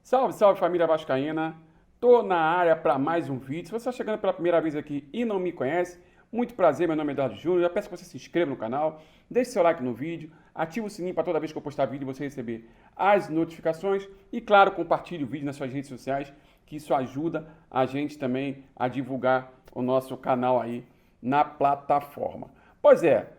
Salve, salve família vascaína. Tô na área para mais um vídeo. Se você está chegando pela primeira vez aqui e não me conhece, muito prazer, meu nome é Eduardo Júnior. Já peço que você se inscreva no canal, deixe seu like no vídeo, ative o sininho para toda vez que eu postar vídeo você receber as notificações e, claro, compartilhe o vídeo nas suas redes sociais, que isso ajuda a gente também a divulgar o nosso canal aí na plataforma. Pois é,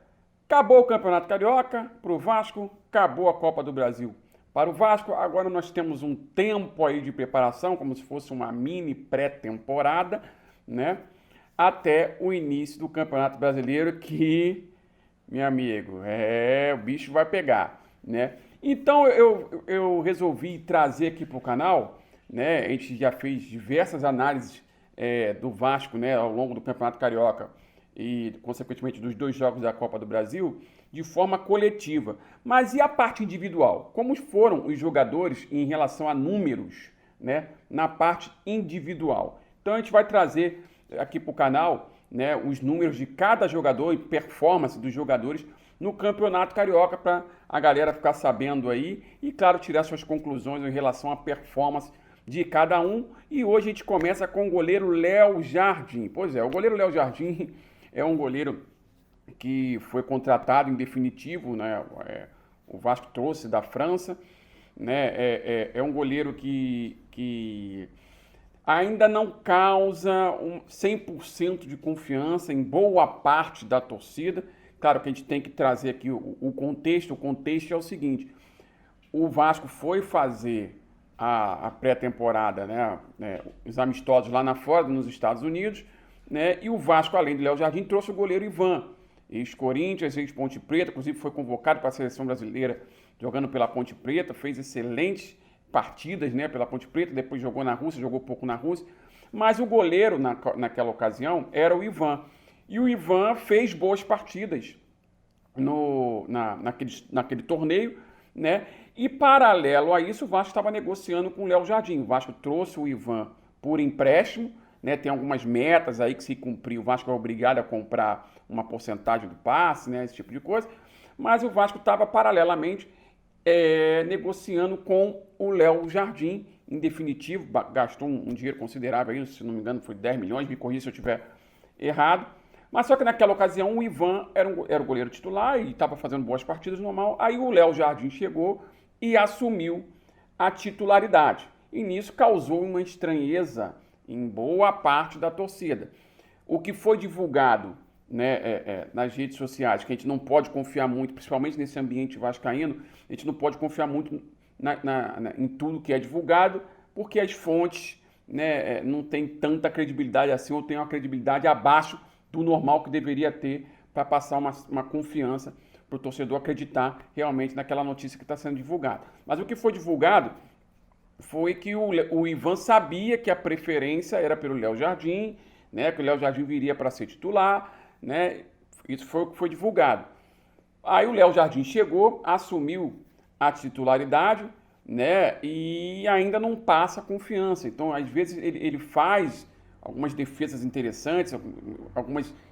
acabou o Campeonato Carioca para o Vasco, acabou a Copa do Brasil para o Vasco. Agora nós temos um tempo aí de preparação, como se fosse uma mini pré-temporada, né? Até o início do Campeonato Brasileiro, que, meu amigo, o bicho vai pegar, né? Então eu resolvi trazer aqui para o canal, né? A gente já fez diversas análises do Vasco, né, ao longo do Campeonato Carioca e, consequentemente, dos dois jogos da Copa do Brasil, de forma coletiva. Mas e a parte individual? Como foram os jogadores em relação a números, né, na parte individual? Então a gente vai trazer aqui para o canal, né, os números de cada jogador e performance dos jogadores no Campeonato Carioca para a galera ficar sabendo aí e, claro, tirar suas conclusões em relação à performance de cada um. E hoje a gente começa com o goleiro Léo Jardim. Pois é, o goleiro Léo Jardim é um goleiro que foi contratado em definitivo, né? O Vasco trouxe da França, né? É um goleiro que ainda não causa 100% de confiança em boa parte da torcida. Claro que a gente tem que trazer aqui o contexto. O contexto é o seguinte: o Vasco foi fazer a pré-temporada, né, os amistosos lá na fora, nos Estados Unidos, né, e o Vasco, além de Léo Jardim, trouxe o goleiro Ivan, ex-Corinthians, ex-Ponte Preta, inclusive foi convocado para a seleção brasileira jogando pela Ponte Preta, fez excelentes partidas, né, pela Ponte Preta, depois jogou na Rússia, jogou pouco na Rússia, mas o goleiro naquela ocasião era o Ivan, e o Ivan fez boas partidas naquele torneio, né? E paralelo a isso, o Vasco estava negociando com o Léo Jardim. O Vasco trouxe o Ivan por empréstimo, né? Tem algumas metas aí que, se cumprir, o Vasco é obrigado a comprar uma porcentagem do passe, né? Esse tipo de coisa. Mas o Vasco estava paralelamente negociando com o Léo Jardim. Em definitivo, gastou um dinheiro considerável aí, se não me engano foi 10 milhões, me corrija se eu estiver errado. Mas só que naquela ocasião o Ivan era o goleiro titular e estava fazendo boas partidas, normal. Aí o Léo Jardim chegou e assumiu a titularidade. E nisso causou uma estranheza em boa parte da torcida. O que foi divulgado, né, nas redes sociais, que a gente não pode confiar muito, principalmente nesse ambiente vascaíno, a gente não pode confiar muito em tudo que é divulgado, porque as fontes, né, não têm tanta credibilidade assim, ou têm uma credibilidade abaixo do normal que deveria ter para passar uma confiança para o torcedor acreditar realmente naquela notícia que está sendo divulgada. Mas o que foi divulgado foi que o Ivan sabia que a preferência era pelo Léo Jardim, né, que o Léo Jardim viria para ser titular, né, isso foi o que foi divulgado. Aí o Léo Jardim chegou, assumiu a titularidade, né, e ainda não passa confiança. Então, às vezes, ele faz algumas defesas interessantes,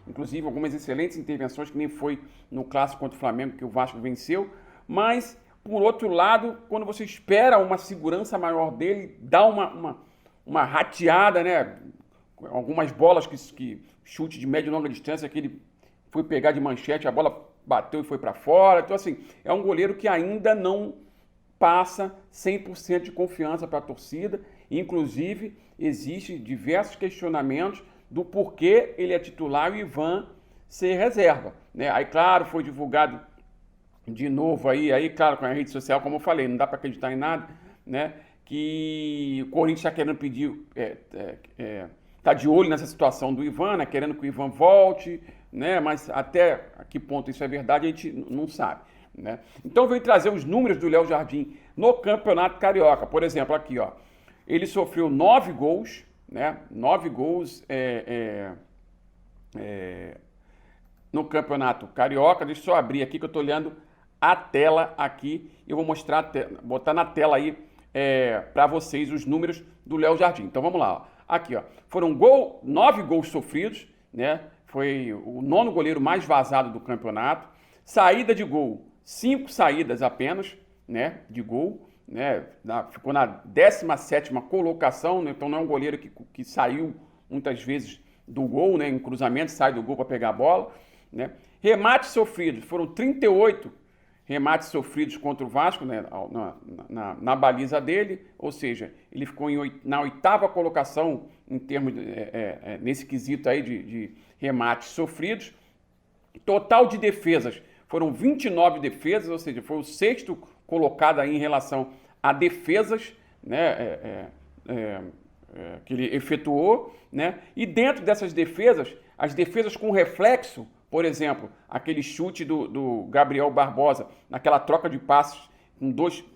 inclusive algumas excelentes intervenções, que nem foi no clássico contra o Flamengo, que o Vasco venceu, mas, por outro lado, quando você espera uma segurança maior dele, dá uma rateada, né? Algumas bolas que chute de média e longa distância, que ele foi pegar de manchete, a bola bateu e foi para fora. Então, assim, é um goleiro que ainda não passa 100% de confiança para a torcida. Inclusive, existem diversos questionamentos do porquê ele é titular e o Ivan ser reserva, né? Aí, claro, foi divulgado de novo aí, claro, com a rede social, como eu falei, não dá para acreditar em nada, né? Que o Corinthians está querendo pedir, tá de olho nessa situação do Ivan, né? Querendo que o Ivan volte, né? Mas até a que ponto isso é verdade, a gente não sabe, né? Então eu venho trazer os números do Léo Jardim no Campeonato Carioca. Por exemplo, aqui, ó, ele sofreu 9 gols, né? 9 gols no Campeonato Carioca. Deixa eu só abrir aqui que eu estou olhando a tela aqui. Eu vou mostrar, botar na tela aí para vocês os números do Léo Jardim. Então vamos lá, ó. Aqui, ó, foram 9 gols sofridos, né? Foi o 9º goleiro mais vazado do campeonato. Saída de gol, 5 saídas apenas, né, de gol. né? Ficou na 17ª colocação, né? Então não é um goleiro que saiu muitas vezes do gol, né? Em cruzamento, sai do gol para pegar a bola, né? Remates sofridos, foram 38 remates sofridos contra o Vasco, né? Na baliza dele, ou seja, ele ficou na 8ª colocação em termos nesse quesito aí de remates sofridos. Total de defesas, foram 29 defesas, ou seja, foi o 6º colocado aí em relação a defesas, né, que ele efetuou, né? E dentro dessas defesas, as defesas com reflexo, por exemplo, aquele chute do Gabriel Barbosa, naquela troca de passes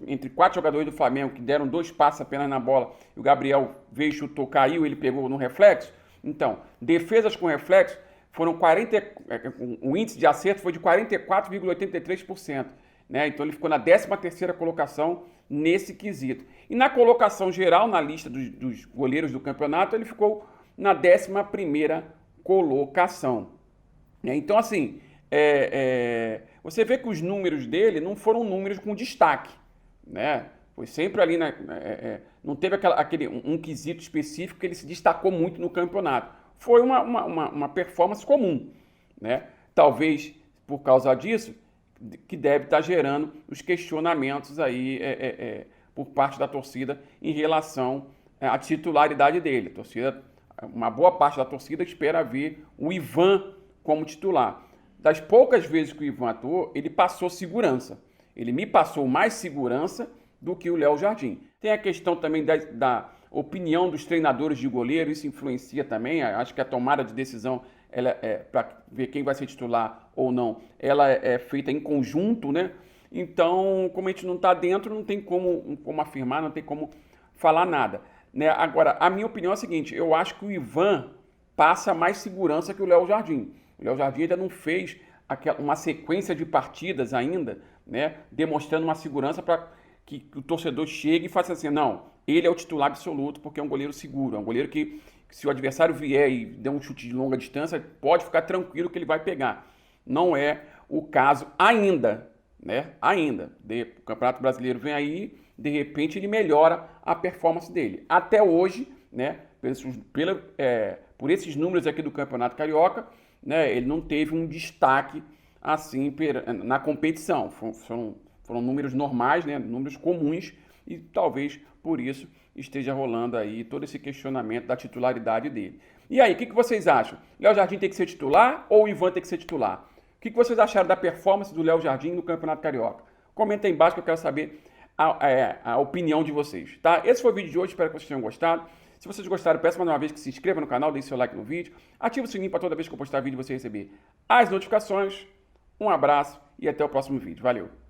entre 4 jogadores do Flamengo, que deram 2 passes apenas na bola, e o Gabriel veio, chutou, caiu, ele pegou no reflexo. Então, defesas com reflexo, foram o índice de acerto foi de 44,83%. Né? Então ele ficou na 13ª colocação nesse quesito. E na colocação geral, na lista dos goleiros do campeonato, ele ficou na 11ª colocação. Então, assim, você vê que os números dele não foram números com destaque. Né? Foi sempre ali, não teve um quesito específico que ele se destacou muito no campeonato. Foi uma performance comum, né? Talvez por causa disso, que deve estar gerando os questionamentos aí por parte da torcida em relação à titularidade dele. A torcida, uma boa parte da torcida espera ver o Ivan como titular. Das poucas vezes que o Ivan atuou, ele passou segurança. Ele me passou mais segurança do que o Léo Jardim. Tem a questão também da opinião dos treinadores de goleiro, isso influencia também. Acho que a tomada de decisão, para ver quem vai ser titular ou não, ela é feita em conjunto, né? Então, como a gente não está dentro, não tem como afirmar, não tem como falar nada. Né? Agora, a minha opinião é a seguinte, eu acho que o Ivan passa mais segurança que o Léo Jardim. O Léo Jardim ainda não fez uma sequência de partidas ainda, né? Demonstrando uma segurança para que o torcedor chegue e faça assim, não, ele é o titular absoluto porque é um goleiro seguro, é um goleiro que se o adversário vier e der um chute de longa distância, pode ficar tranquilo que ele vai pegar. Não é o caso ainda, né? Ainda. O Campeonato Brasileiro vem aí, de repente ele melhora a performance dele. Até hoje, né? Por esses números aqui do Campeonato Carioca, né? Ele não teve um destaque assim na competição. Foram números normais, né? Números comuns, e talvez por isso esteja rolando aí todo esse questionamento da titularidade dele. E aí, o que vocês acham? Léo Jardim tem que ser titular ou o Ivan tem que ser titular? O que vocês acharam da performance do Léo Jardim no Campeonato Carioca? Comenta aí embaixo que eu quero saber a opinião de vocês, tá? Esse foi o vídeo de hoje, espero que vocês tenham gostado. Se vocês gostaram, peço mais uma vez que se inscreva no canal, deixe seu like no vídeo, ative o sininho para toda vez que eu postar vídeo você receber as notificações. Um abraço e até o próximo vídeo. Valeu!